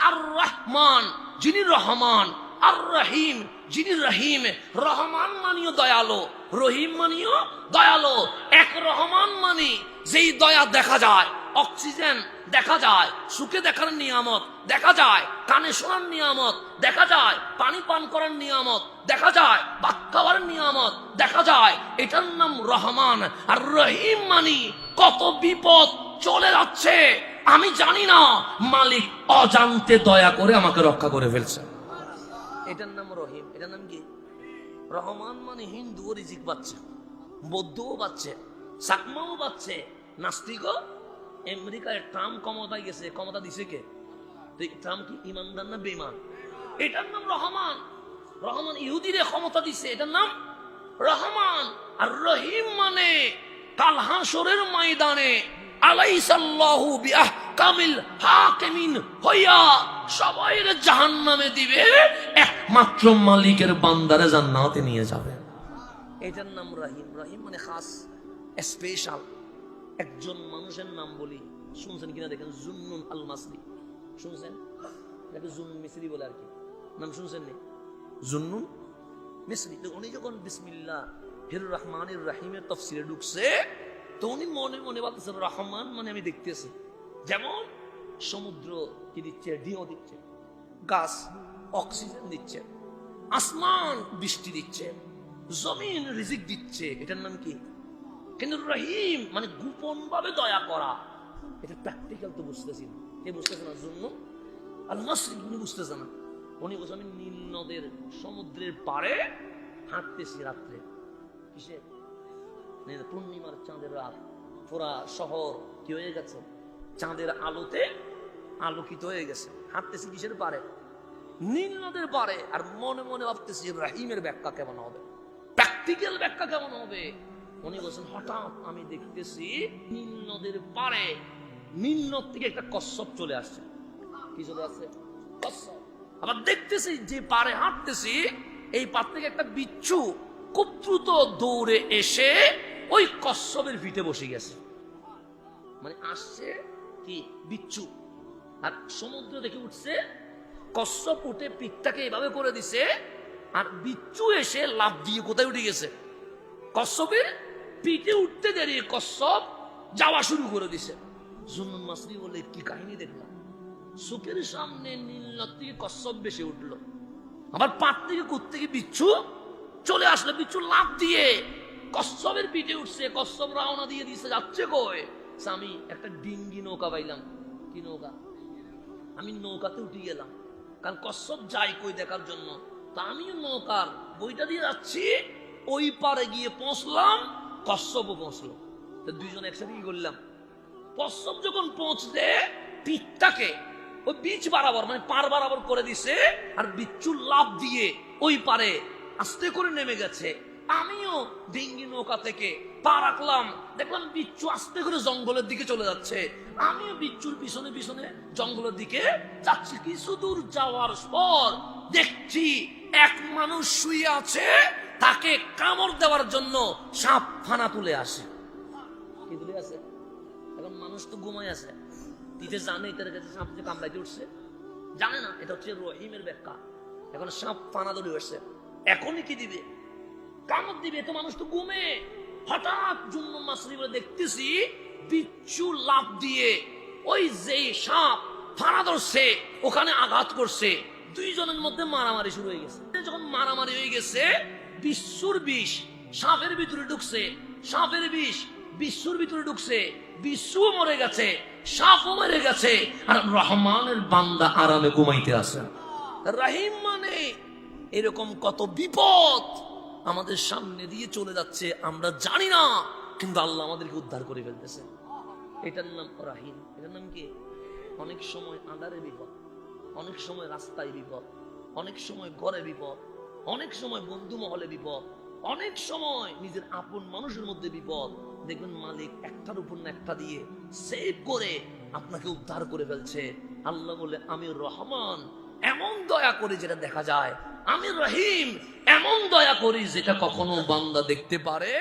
আর রহমান যিনি রহমান, আর রহিম যিনি রহিম। রহমান মানিও দয়ালো, রহিম মানিও দয়ালো। এক রহমান মানি যেই দয়া দেখা যায়, অক্সিজেন দেখা যায়, সুখে দেখার নিয়ামত দেখা যায়, কানে শোনার নিয়ামত দেখা যায়, পানি পান করার নিয়ামত দেখা যায়, ভাত খাওয়ার নিয়ামত দেখা যায়। এটার নাম রহমান। আর রহিম মানি কত বিপদ চলে যাচ্ছে আমি জানি না, মালিক অজান্তে দয়া করে আমাকে রক্ষা করে ফেলছে। এটার নাম রহিম। এটার নাম কি? রহমান মানে হিন্দুও রিজিক পাচ্ছে, বৌদ্ধও পাচ্ছে, সাকমাও পাচ্ছে, নাস্তিকও। আমেরিকায় ট্রাম্প ক্ষমতায় গেছে, ক্ষমতা দিছে কে? ট্রাম্প কি ইমানদার না বেঈমান? এটার নাম রহমান। রহমান ইহুদিরে ক্ষমতা দিছে, এটার নাম রহমান। আর রহিম মানে কাল হাসরের ময়দানে আলাইসাল্লাহু বিআহকামিল হাকিমিন হইয়া সবাইরে জাহান্নামে দিবে, একমাত্র মালিকের বান্দারে জান্নাতে নিয়ে যাবে। এটার নাম রহিম। রহিম মানে খাস, স্পেশাল। একজন মানুষের নাম বলি, শুনছেন কিনা দেখেন, জুন্নুন আল মাসরি। শুনছেন? এটাকে জুন্নুন মিসরি বলে আর কি, নাম শুনছেন নি? জুন্নুন মিসরি। তো উনি যখন বিসমিল্লাহির রহমানির রহিমের তাফসীরে ঢুকছে, তো উনি মনে মনে ভাবতেছেন রহমান মানে আমি দেখতেছি যেমন সমুদ্র কি দিচ্ছে, ঢেউ দিচ্ছে, গাছ অক্সিজেন দিচ্ছে, আসমান বৃষ্টি দিচ্ছে, জমিন রিজিক দিচ্ছে। এটার নাম কি? কিন্তু রহিম মানে গোপন ভাবে দয়া করা। এটা প্র্যাকটিক্যাল তো বুঝতেছি না। কে বুঝতেছে না? জন্য আল মাসরি উনি বুঝতেছে না। উনি বলছে আমি নীল নদের সমুদ্রের পাড়ে হাঁটতেছি রাত্রে। কিসে? পূর্ণিমার চাঁদের রাত, পুরা শহর কি হয়ে গেছে, চাঁদের আলোতে আলোকিত হয়ে গেছে। হাঁটতেছি কিসের পারে? নীল নদের পারে। আর মনে মনে ভাবতেছি রহিমের ব্যাখ্যা কেমন হবে, প্র্যাকটিক্যাল ব্যাখ্যা কেমন হবে। উনি বলছেন হঠাৎ আমি দেখতেছি নীল নদের পারে, নীল নদ থেকে একটা কচ্ছপ চলে আসছে। কি চলে আসছে? কচ্ছপ। আবার দেখতেছি যে পারে হাঁটতেছি, এই পার থেকে একটা বিচ্ছু খুব দ্রুত দৌড়ে এসে ওই কচ্ছপের পিঠে বসে গেছে। মানে আসছে কি বিচ্ছু, আর সমুদ্র দেখে উঠছে, কচ্ছপ উঠে পিঠটাকে এভাবে করে দিছে, আর বিচ্ছু এসে লাফ দিয়ে কোথায় উঠে গেছে? কচ্ছপের পিঠে উঠতে দেরি কচ্ছপ যাওয়া শুরু করে দিছে। জুন্নুন মাসরি বলে কি কাহিনী দেখলাম, চোখের সামনে নীল নদ থেকে কচ্ছপ বেশি উঠলো, আবার পাট থেকে কোত্থেকে বিচ্ছু চলে আসলো, বিচ্ছু লাফ দিয়ে কচ্ছপের পিঠে উঠছে, কচ্ছপ রওনা দিয়ে দিছে, যাচ্ছে কই? আমি একটা ডিঙ্গি নৌকা পাইলাম। কি নৌকা? আমি নৌকাতে উঠে গেলাম, কারণ কচ্ছপ যাই কই দেখার জন্য। তা আমিও নৌকার বইটা দিয়ে যাচ্ছি, ওই পারে গিয়ে পৌঁছলাম, কচ্ছপও পৌঁছলো। তো দুইজন একসাথে কি করলাম, কচ্ছপ যখন পৌঁছলে পিঠটাকে ওই বিচ বরাবর মানে পার বরাবর করে দিছে, আর বিচ্ছু লাফ দিয়ে ওই পারে আস্তে করে নেমে গেছে। আমিও ডিঙ্গি নৌকা থেকে পা রাখলাম, দেখলাম বিচ্ছু আস্তে করে জঙ্গলের দিকে চলে যাচ্ছে, আমিও বিচ্ছুর পিছনে পিছনে জঙ্গলের দিকে যাচ্ছি। কিছু দূর যাওয়ার পর দেখছি এক মানুষ শুয়ে আছে, তাকে কামড় দেওয়ার জন্য সাপ ফানা তুলে আসে। কি তুলে আসে? এখন মানুষ তো ঘুমায় আছে, তিতে জানে এটার কাছে সাপ যে কামড়াইতে উঠছে, জানে না। এটা হচ্ছে রহিমের ব্যাখ্যা। এখন সাপ ফানা ধরে আসছে, এখনই কি দিবে? কামড় দিবে। তো মানুষ তো ঘুমে। হঠাৎ জুন্নুন মাসরি বলে দেখতেছি বিচ্ছু লাফ দিয়ে ওই যে সাপ ফানা ধরছে ওখানে আঘাত করছে। দুইজনের মধ্যে মারামারি শুরু হয়ে গেছে। যখন মারামারি হয়ে গেছে, বিচ্ছুর বিষ সাপের ভিতরে ঢুকছে, সাপের বিষ বিচ্ছুর ভিতরে ঢুকছে, বিচ্ছুও মরে গেছে, সাপও মরে গেছে, আর রহমানের বান্দা আরামে ঘুমাইতে আছে। রহিম মানে এরকম কত বিপদ আমাদের সামনে দিয়ে চলে যাচ্ছে, আমরা জানি না, কিন্তু আল্লাহ আমাদেরকে উদ্ধার করে ফেলতেছে। এটার নাম রহিম। এটার নাম কি? অনেক সময় আঁধারে বিপদ, অনেক সময় রাস্তায় বিপদ, অনেক সময় ঘরে বিপদ, অনেক সময় বন্ধু মহলে বিপদ, অনেক সময় নিজের আপন মানুষের মধ্যে বিপদ। দেখবেন মালিক একটার উপর না একটা দিয়ে সেভ করে আপনাকে উদ্ধার করে ফেলছে। আল্লাহ বলে আমি রহমান, এমন দয়া করি যেটা দেখা যায়, আমি রহিম, এমন দয়া করি যেটা কখনো বান্দা দেখতে পারে